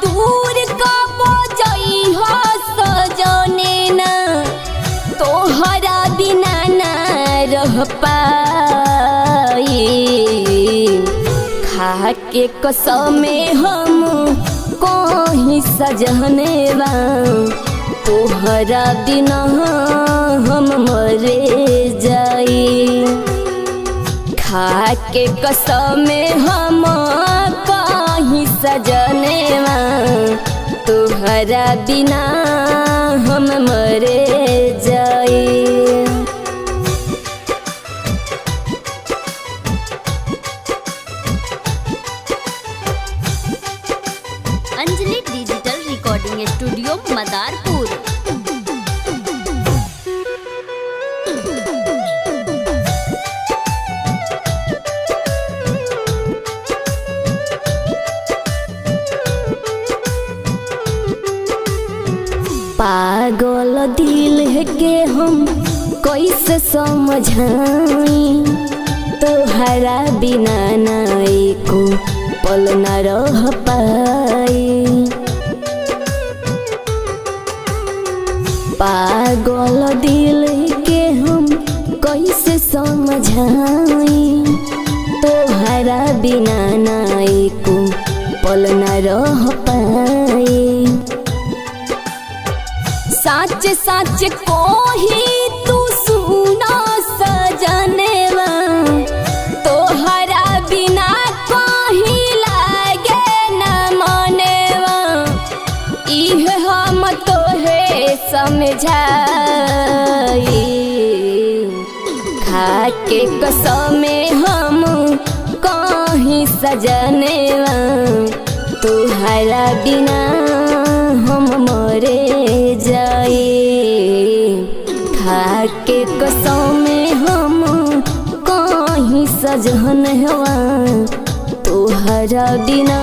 दूर कबो जइहो सजने ना तोहरा बिना ना रह पाई। खा के कसम हम कहीं सजने बा तोहरा बिना हम मरे जाई। खा के कसम हम कहीं सजने बा तोहरा बिना हम मरे जाई। Anjali digital recording studio Madarpur. पागल दिल के हम कैसे समझाई तोहरा बिना ना एको पल न रह पाई। पागल दिल के हम कैसे समझाई तोहरा बिना ना एको पल न रह पाई। सच सच कोही तू सुना सजनेवा तोहरा बिना कहीं लागे न मनेवा। इह हम तोहे समझाई। खा के कसम हम कहीं सजनेवा तोहरा बिना हम मरे जाई। खा के कसम हम कहीं सजन हवा तोहरा बिना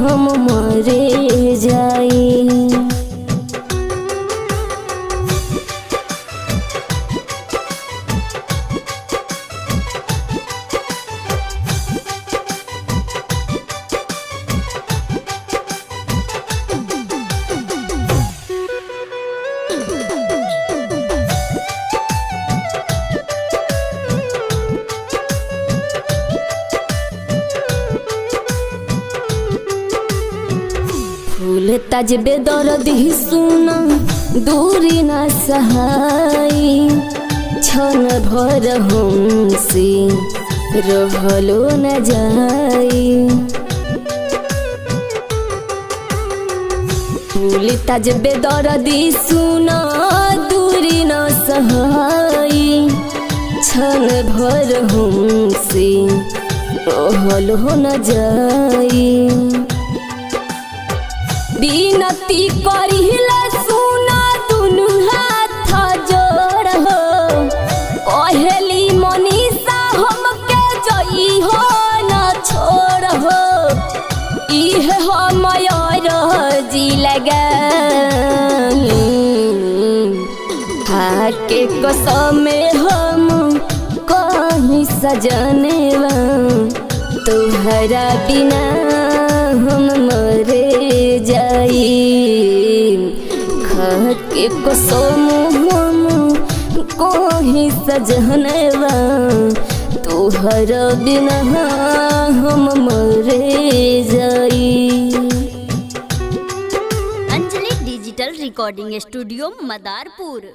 हम मरे जाई। फूल तज बेदर्दी सुना दूरी न सहाई। क्षण भर हमसे रहलो न जाई। फूल तज बेदर्दी सुना दूरी न सहाई। क्षण भर हमसे रहलो न जाई। बिनती करिला सुना दुनु हाथ जोड़ हो पहली मनीषा हमके जई हो न छोड़ हो। इह हम जी लगा खा के कसम हम कहीं सजनेवा तोहरा बिना हम मरे जाई। खा के कसम हम कहीं सजनेवा तोहरा बिना हम मरे जाई। Anjali digital recording studio Madarpur.